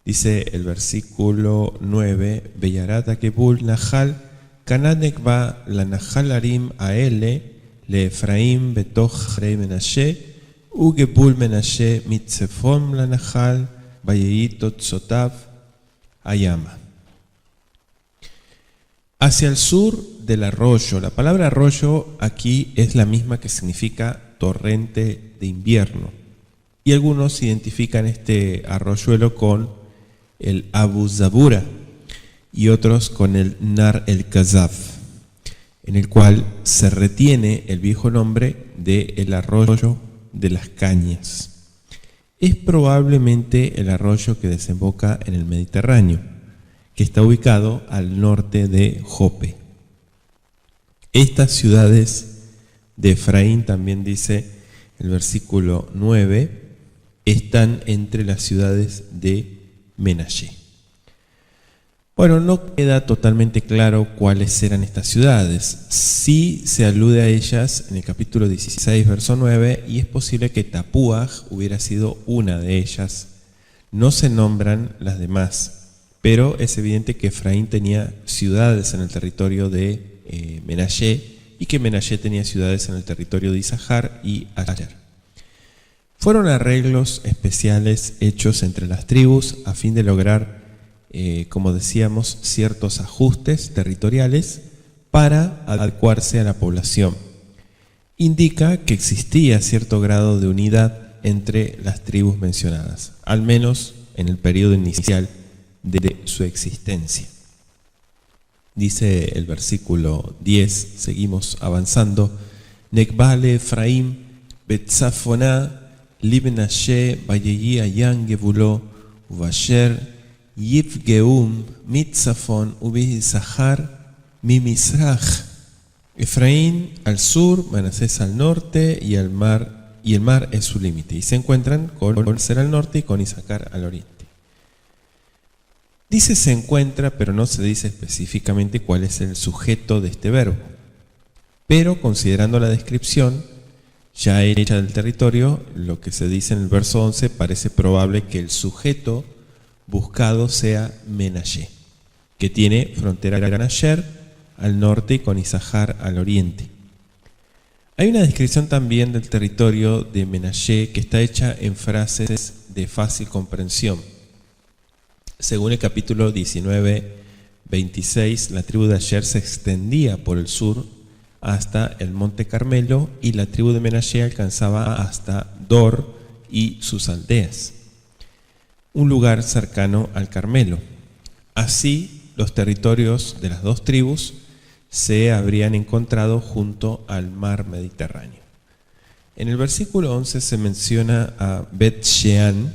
Dice el versículo 9, Beyarat Akebul Nahal, Kananek va la Nahal Arim Aele, le Efraim Betoch Rey Menashe, Ugebul Menashe Mitzefom la Nahal, Bayeyitot Sotav, Ayama. Hacia el sur del arroyo. La palabra arroyo aquí es la misma que significa torrente de invierno. Y algunos identifican este arroyuelo con el Abu Zabura y otros con el Nar el Kazaf, en el cual se retiene el viejo nombre de el arroyo de las cañas. Es probablemente el arroyo que desemboca en el Mediterráneo, que está ubicado al norte de Jope. Estas ciudades de Efraín, también dice el versículo 9, están entre las ciudades de Menashe. Bueno, no queda totalmente claro cuáles eran estas ciudades. Sí se alude a ellas en el capítulo 16, verso 9, y es posible que Tapúa hubiera sido una de ellas. No se nombran las demás. Pero es evidente que Efraín tenía ciudades en el territorio de Menashe y que Menashe tenía ciudades en el territorio de Isahar y Asher. Fueron arreglos especiales hechos entre las tribus a fin de lograr, como decíamos, ciertos ajustes territoriales para adecuarse a la población. Indica que existía cierto grado de unidad entre las tribus mencionadas, al menos en el periodo inicial de su existencia. Dice el versículo 10, seguimos avanzando: Nekbale Efraim, Betzafoná, Libnashe, Vayeyi Ayan Gebulo, Uvasher, Yifgeum, Mitzafon, Ubizahar, Mimisrach. Efraín al sur, Manasés al norte y el mar es su límite. Y se encuentran con Manaser al norte y con Isaacar al oriente. Dice se encuentra, pero no se dice específicamente cuál es el sujeto de este verbo. Pero considerando la descripción ya hecha del territorio, lo que se dice en el verso 11, parece probable que el sujeto buscado sea Menashe, que tiene frontera con Asher al norte y con Isahar al oriente. Hay una descripción también del territorio de Menashe que está hecha en frases de fácil comprensión. Según el capítulo 19, 26, la tribu de Asher se extendía por el sur hasta el monte Carmelo y la tribu de Menashe alcanzaba hasta Dor y sus aldeas, un lugar cercano al Carmelo. Así, los territorios de las dos tribus se habrían encontrado junto al mar Mediterráneo. En el versículo 11 se menciona a Bet-Shean,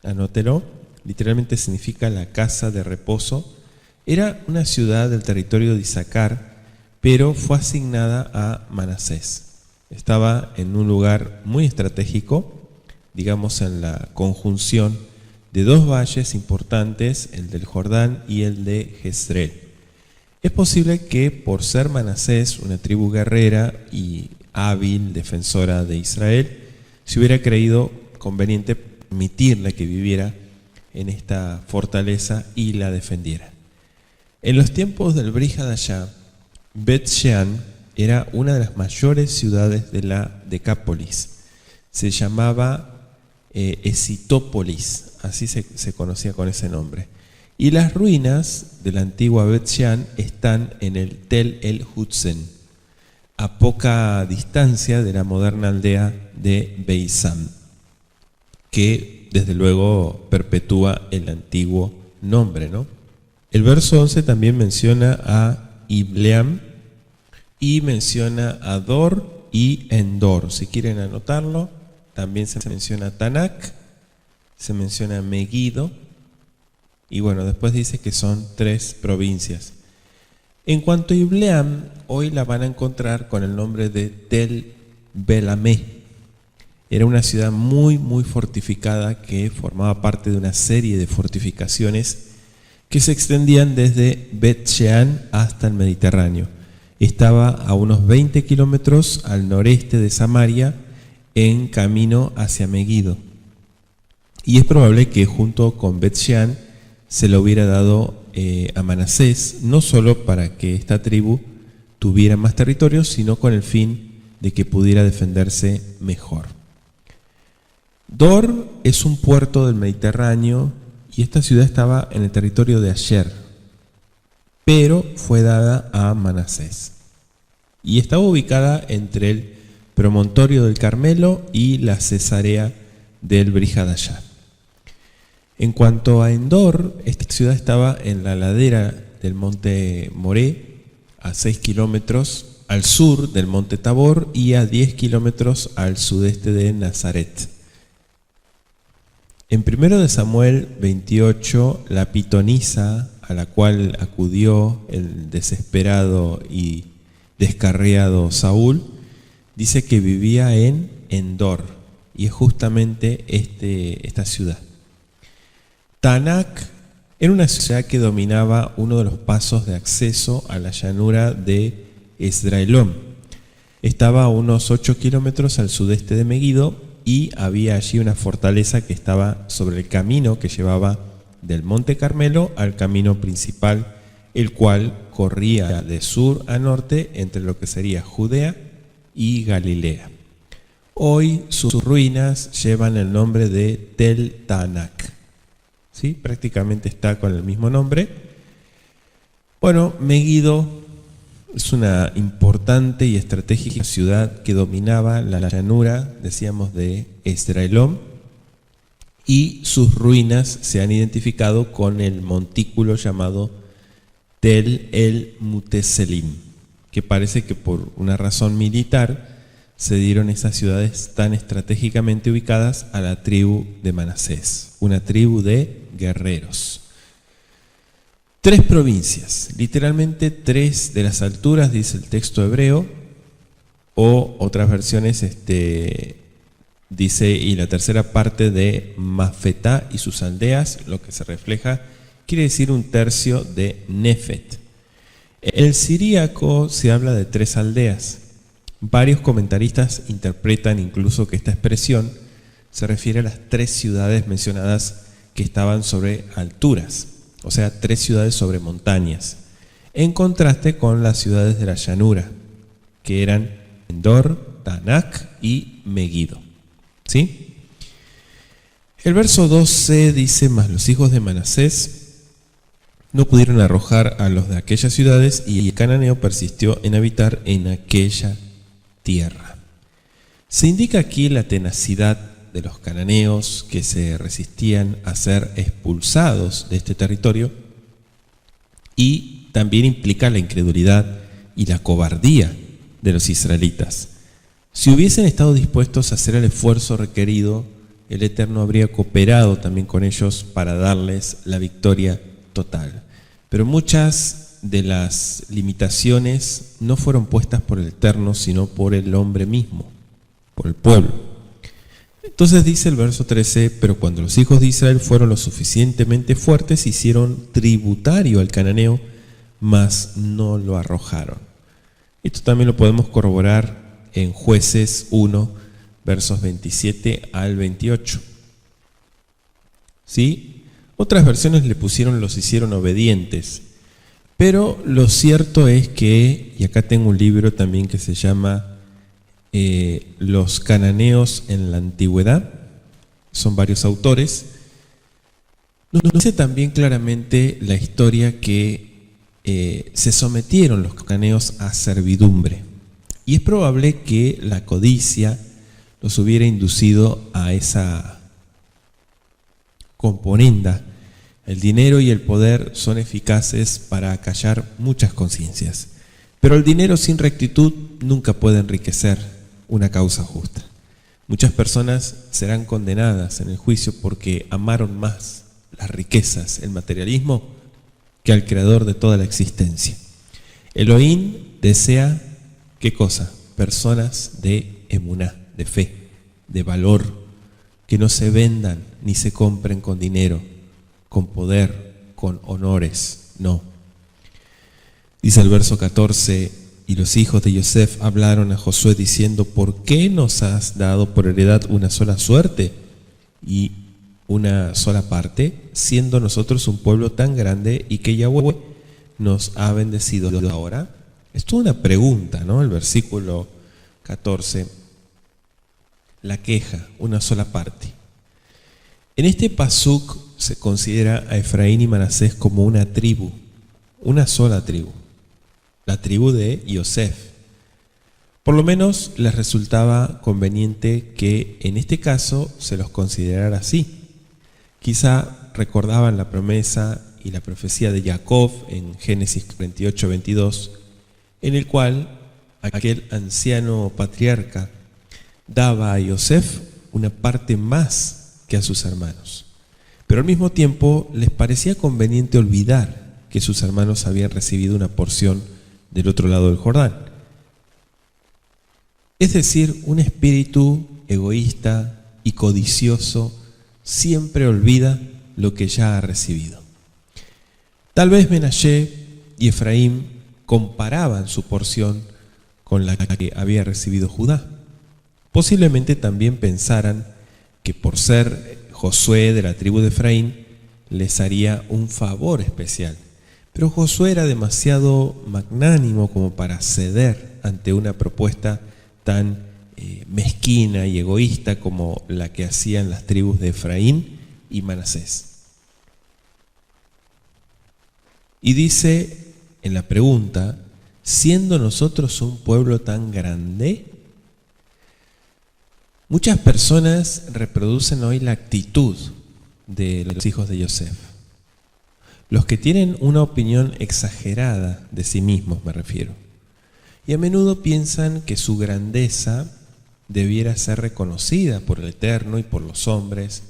anótelo, literalmente significa la casa de reposo. Era una ciudad del territorio de Isaacar, pero fue asignada a Manasés. Estaba en un lugar muy estratégico, digamos en la conjunción de dos valles importantes, el del Jordán y el de Jezreel. Es posible que por ser Manasés una tribu guerrera y hábil defensora de Israel, se hubiera creído conveniente permitirle que viviera en esta fortaleza y la defendiera. En los tiempos del Brit Hadashah, Bet-Shean era una de las mayores ciudades de la Decápolis. Se llamaba Esitópolis, así se conocía con ese nombre. Y las ruinas de la antigua Bet-Shean están en el Tel el-Hudsen, a poca distancia de la moderna aldea de Beisam, que desde luego perpetúa el antiguo nombre, ¿no? El verso 11 también menciona a Ibleam y menciona a Dor y Endor. Si quieren anotarlo, también se menciona Tanak, se menciona Megiddo, y bueno, después dice que son 3 provincias. En cuanto a Ibleam, hoy la van a encontrar con el nombre de Tel Belamé. Era una ciudad muy fortificada que formaba parte de una serie de fortificaciones que se extendían desde Bet-Shean hasta el Mediterráneo. Estaba a unos 20 kilómetros al noreste de Samaria, en camino hacia Megiddo. Y es probable que junto con Bet-Shean se lo hubiera dado a Manasés, no solo para que esta tribu tuviera más territorio, sino con el fin de que pudiera defenderse mejor. Dor es un puerto del Mediterráneo y esta ciudad estaba en el territorio de Asher, pero fue dada a Manasés. Y estaba ubicada entre el promontorio del Carmelo y la Cesarea del Brit Hadashah. En cuanto a Endor, esta ciudad estaba en la ladera del monte Moré, a 6 kilómetros al sur del monte Tabor y a 10 kilómetros al sudeste de Nazaret. En 1 Samuel 28, la pitonisa a la cual acudió el desesperado y descarriado Saúl, dice que vivía en Endor, y es justamente esta ciudad. Tanak era una ciudad que dominaba uno de los pasos de acceso a la llanura de Esdraelón. Estaba a unos 8 kilómetros al sudeste de Megiddo y había allí una fortaleza que estaba sobre el camino que llevaba del monte Carmelo al camino principal, el cual corría de sur a norte entre lo que sería Judea y Galilea. Hoy sus ruinas llevan el nombre de Tel Tanak. ¿Sí? Prácticamente está con el mismo nombre. Bueno, Megiddo es una importante y estratégica ciudad que dominaba la llanura, decíamos, de Esdraelón, y sus ruinas se han identificado con el montículo llamado Tel el Muteselim, que parece que por una razón militar se dieron esas ciudades tan estratégicamente ubicadas a la tribu de Manasés, una tribu de guerreros. 3 provincias, literalmente 3 de las alturas, dice el texto hebreo, o otras versiones dice, y la tercera parte de Mafetá y sus aldeas, lo que se refleja, quiere decir 1/3 de Nefet. En el siríaco se habla de 3 aldeas. Varios comentaristas interpretan incluso que esta expresión se refiere a las 3 ciudades mencionadas que estaban sobre alturas, o sea, 3 ciudades sobre montañas, en contraste con las ciudades de la llanura, que eran Endor, Tanak y Megiddo. ¿Sí? El verso 12 dice: mas los hijos de Manasés no pudieron arrojar a los de aquellas ciudades, y el cananeo persistió en habitar en aquella tierra. Se indica aquí la tenacidad de los cananeos que se resistían a ser expulsados de este territorio, y también implica la incredulidad y la cobardía de los israelitas. Si hubiesen estado dispuestos a hacer el esfuerzo requerido, el Eterno habría cooperado también con ellos para darles la victoria total. Pero muchas de las limitaciones no fueron puestas por el Eterno, sino por el hombre mismo, por el pueblo. Entonces dice el verso 13: pero cuando los hijos de Israel fueron lo suficientemente fuertes, hicieron tributario al cananeo, mas no lo arrojaron. Esto también lo podemos corroborar en Jueces 1, versos 27 al 28. ¿Sí? Otras versiones le pusieron los hicieron obedientes, pero lo cierto es que, y acá tengo un libro también que se llama Los cananeos en la antigüedad, son varios autores, nos dice también claramente la historia que se sometieron los cananeos a servidumbre. Y es probable que la codicia los hubiera inducido a esa componenda. El dinero y el poder son eficaces para acallar muchas conciencias, pero el dinero sin rectitud nunca puede enriquecer una causa justa. Muchas personas serán condenadas en el juicio porque amaron más las riquezas, el materialismo, que al creador de toda la existencia. Elohim desea, ¿qué cosa? Personas de emuná, de fe, de valor, que no se vendan ni se compren con dinero, con poder, con honores, no. Dice el verso 14: y los hijos de Yosef hablaron a Josué diciendo: ¿por qué nos has dado por heredad una sola suerte y una sola parte, siendo nosotros un pueblo tan grande y que Yahweh nos ha bendecido ahora? Es toda una pregunta, ¿no? El versículo 14, la queja, una sola parte. En este pasuk se considera a Efraín y Manasés como una tribu, una sola tribu, la tribu de Yosef. Por lo menos les resultaba conveniente que en este caso se los considerara así. Quizá recordaban la promesa y la profecía de Jacob en Génesis 28:22, en el cual aquel anciano patriarca daba a Yosef una parte más que a sus hermanos. Pero al mismo tiempo les parecía conveniente olvidar que sus hermanos habían recibido una porción del otro lado del Jordán. Es decir, un espíritu egoísta y codicioso siempre olvida lo que ya ha recibido. Tal vez Menashe y Efraín comparaban su porción con la que había recibido Judá. Posiblemente también pensaran que por ser Josué de la tribu de Efraín les haría un favor especial. Pero Josué era demasiado magnánimo como para ceder ante una propuesta tan mezquina y egoísta como la que hacían las tribus de Efraín y Manasés. Y dice en la pregunta, siendo nosotros un pueblo tan grande, muchas personas reproducen hoy la actitud de los hijos de Yosef. Los que tienen una opinión exagerada de sí mismos, me refiero. Y a menudo piensan que su grandeza debiera ser reconocida por el Eterno y por los hombres.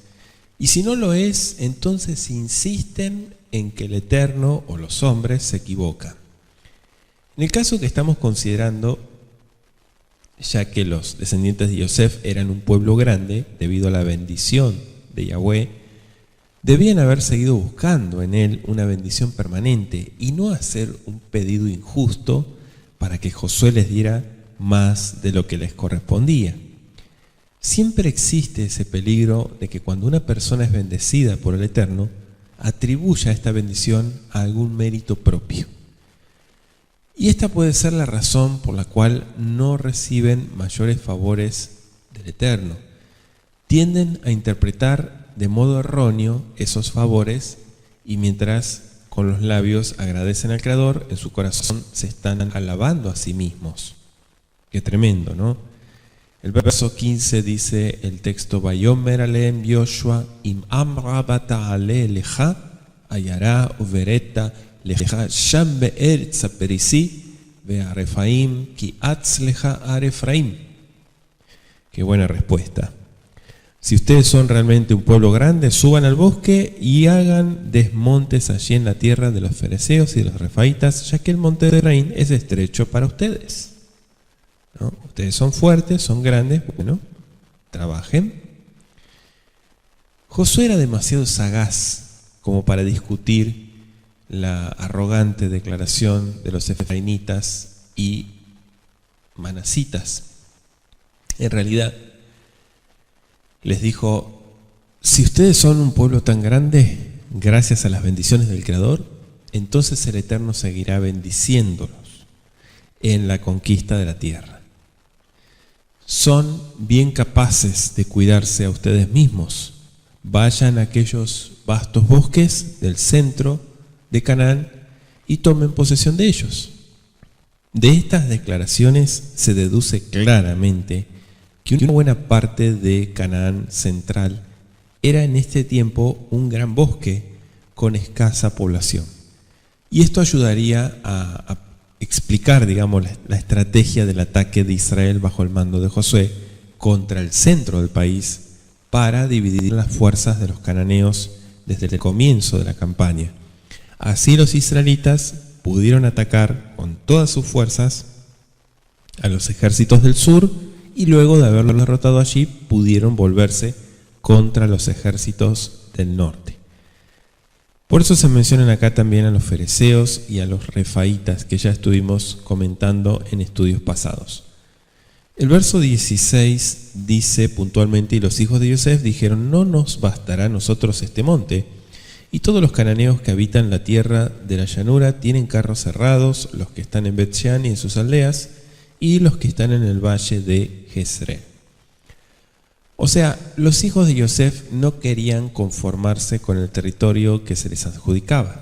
Y si no lo es, entonces insisten en que el Eterno o los hombres se equivocan. En el caso que estamos considerando, ya que los descendientes de Yosef eran un pueblo grande, debido a la bendición de Yahweh, debían haber seguido buscando en él una bendición permanente y no hacer un pedido injusto para que Josué les diera más de lo que les correspondía. Siempre existe ese peligro de que cuando una persona es bendecida por el Eterno, atribuya esta bendición a algún mérito propio. Y esta puede ser la razón por la cual no reciben mayores favores del Eterno. Tienden a interpretar de modo erróneo esos favores y mientras con los labios agradecen al Creador, en su corazón se están alabando a sí mismos. Qué tremendo, ¿no? El verso 15 dice el texto, Vayomer aleem Yoshua im amra bata'ale lecha ayara uvereta lecha sham be'eretz perisi ve'arefaim ki atz lecha arefraim. Qué buena respuesta. Si ustedes son realmente un pueblo grande, suban al bosque y hagan desmontes allí en la tierra de los fereceos y de los refaitas, ya que el monte de Efraín es estrecho para ustedes. ¿No? Ustedes son fuertes, son grandes, bueno, trabajen. Josué era demasiado sagaz como para discutir la arrogante declaración de los efraínitas y manasitas. En realidad, les dijo, si ustedes son un pueblo tan grande, gracias a las bendiciones del Creador, entonces el Eterno seguirá bendiciéndolos en la conquista de la tierra. Son bien capaces de cuidarse a ustedes mismos. Vayan a aquellos vastos bosques del centro de Canaán y tomen posesión de ellos. De estas declaraciones se deduce claramente que una buena parte de Canaán central era en este tiempo un gran bosque con escasa población. Y esto ayudaría a explicar, digamos, la estrategia del ataque de Israel bajo el mando de Josué contra el centro del país para dividir las fuerzas de los cananeos desde el comienzo de la campaña. Así los israelitas pudieron atacar con todas sus fuerzas a los ejércitos del sur y luego de haberlos derrotado allí pudieron volverse contra los ejércitos del norte. Por eso se mencionan acá también a los fereceos y a los refaitas que ya estuvimos comentando en estudios pasados. El verso 16 dice puntualmente, y los hijos de Yosef dijeron, no nos bastará a nosotros este monte, y todos los cananeos que habitan la tierra de la llanura tienen carros cerrados, los que están en Bet-Shean y en sus aldeas, y los que están en el valle de Jezreel. O sea, los hijos de Yosef no querían conformarse con el territorio que se les adjudicaba.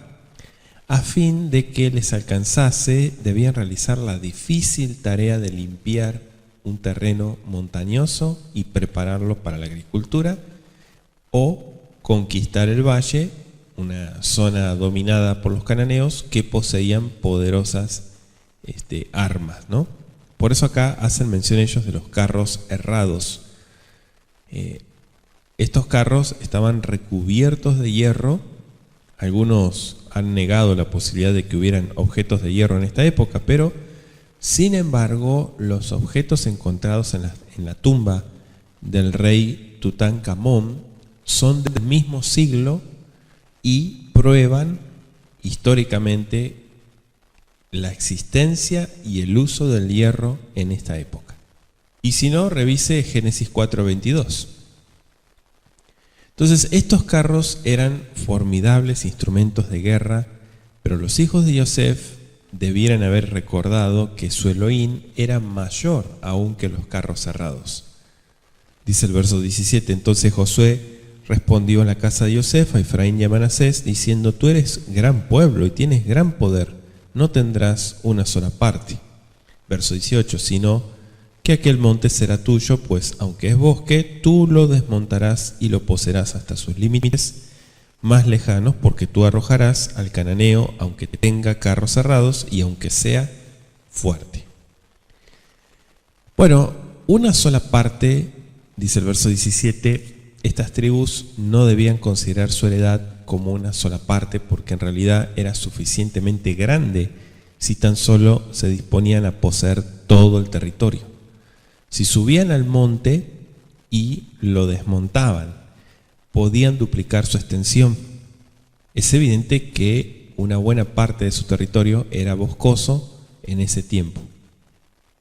A fin de que les alcanzase, debían realizar la difícil tarea de limpiar un terreno montañoso y prepararlo para la agricultura, o conquistar el valle, una zona dominada por los cananeos que poseían poderosas armas, ¿no? Por eso acá hacen mención ellos de los carros herrados. Estos carros estaban recubiertos de hierro. Algunos han negado la posibilidad de que hubieran objetos de hierro en esta época, pero sin embargo los objetos encontrados en la tumba del rey Tutankamón son del mismo siglo y prueban históricamente la existencia y el uso del hierro en esta época. Y si no, revise Génesis 4:22. Entonces, estos carros eran formidables instrumentos de guerra, pero los hijos de Yosef debieran haber recordado que su Elohim era mayor aún que los carros cerrados. Dice el verso 17, entonces Josué respondió a la casa de Yosef, a Efraín y a Manasés, diciendo, tú eres gran pueblo y tienes gran poder, no tendrás una sola parte. Verso 18, sino que aquel monte será tuyo, pues aunque es bosque, tú lo desmontarás y lo poseerás hasta sus límites más lejanos, porque tú arrojarás al cananeo, aunque tenga carros cerrados y aunque sea fuerte. Bueno, una sola parte, dice el verso 17, estas tribus no debían considerar su heredad como una sola parte, porque en realidad era suficientemente grande si tan solo se disponían a poseer todo el territorio. Si subían al monte y lo desmontaban, podían duplicar su extensión. Es evidente que una buena parte de su territorio era boscoso en ese tiempo.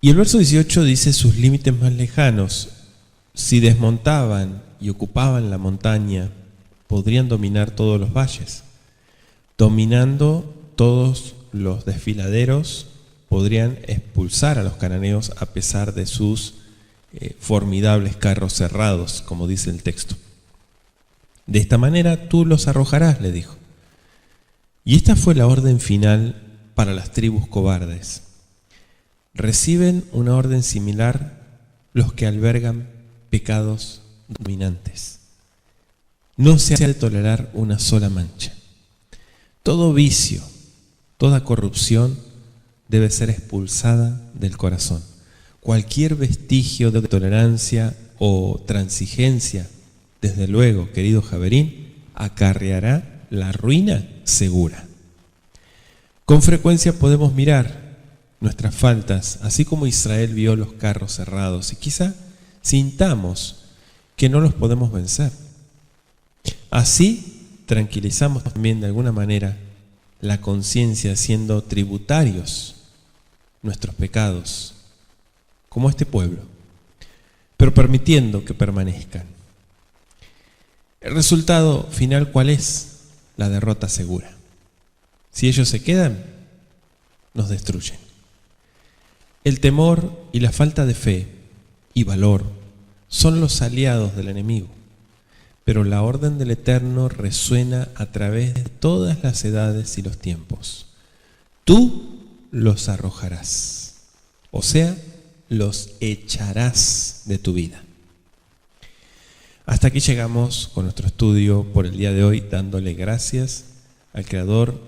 Y el verso 18 dice sus límites más lejanos. Si desmontaban y ocupaban la montaña, podrían dominar todos los valles. Dominando todos los desfiladeros, podrían expulsar a los cananeos a pesar de sus formidables carros cerrados, como dice el texto. De esta manera tú los arrojarás, le dijo. Y esta fue la orden final para las tribus cobardes. Reciben una orden similar los que albergan pecados dominantes. No se ha de tolerar una sola mancha. Todo vicio, toda corrupción debe ser expulsada del corazón. Cualquier vestigio de tolerancia o transigencia, desde luego, querido Javerín, acarreará la ruina segura. Con frecuencia podemos mirar nuestras faltas, así como Israel vio los carros cerrados, y quizá sintamos que no los podemos vencer. Así tranquilizamos también de alguna manera la conciencia, siendo tributarios nuestros pecados, como este pueblo, pero permitiendo que permanezcan. El resultado final, ¿cuál es? La derrota segura. Si ellos se quedan, nos destruyen. El temor y la falta de fe y valor son los aliados del enemigo, pero la orden del Eterno resuena a través de todas las edades y los tiempos. Tú los arrojarás, o sea, los echarás de tu vida. Hasta aquí llegamos con nuestro estudio por el día de hoy, dándole gracias al Creador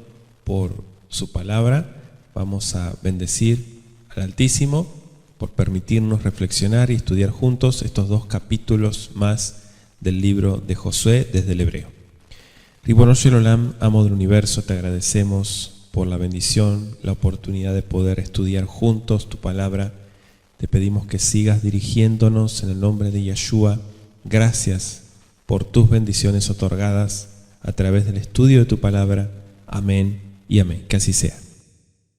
por su palabra. Vamos a bendecir al Altísimo por permitirnos reflexionar y estudiar juntos estos 2 capítulos más del libro de Josué desde el hebreo. Ribono Shel Olam, amo del universo, te agradecemos por la bendición, la oportunidad de poder estudiar juntos tu palabra. Te pedimos que sigas dirigiéndonos en el nombre de Yeshua. Gracias por tus bendiciones otorgadas a través del estudio de tu palabra. Amén y amén. Que así sea.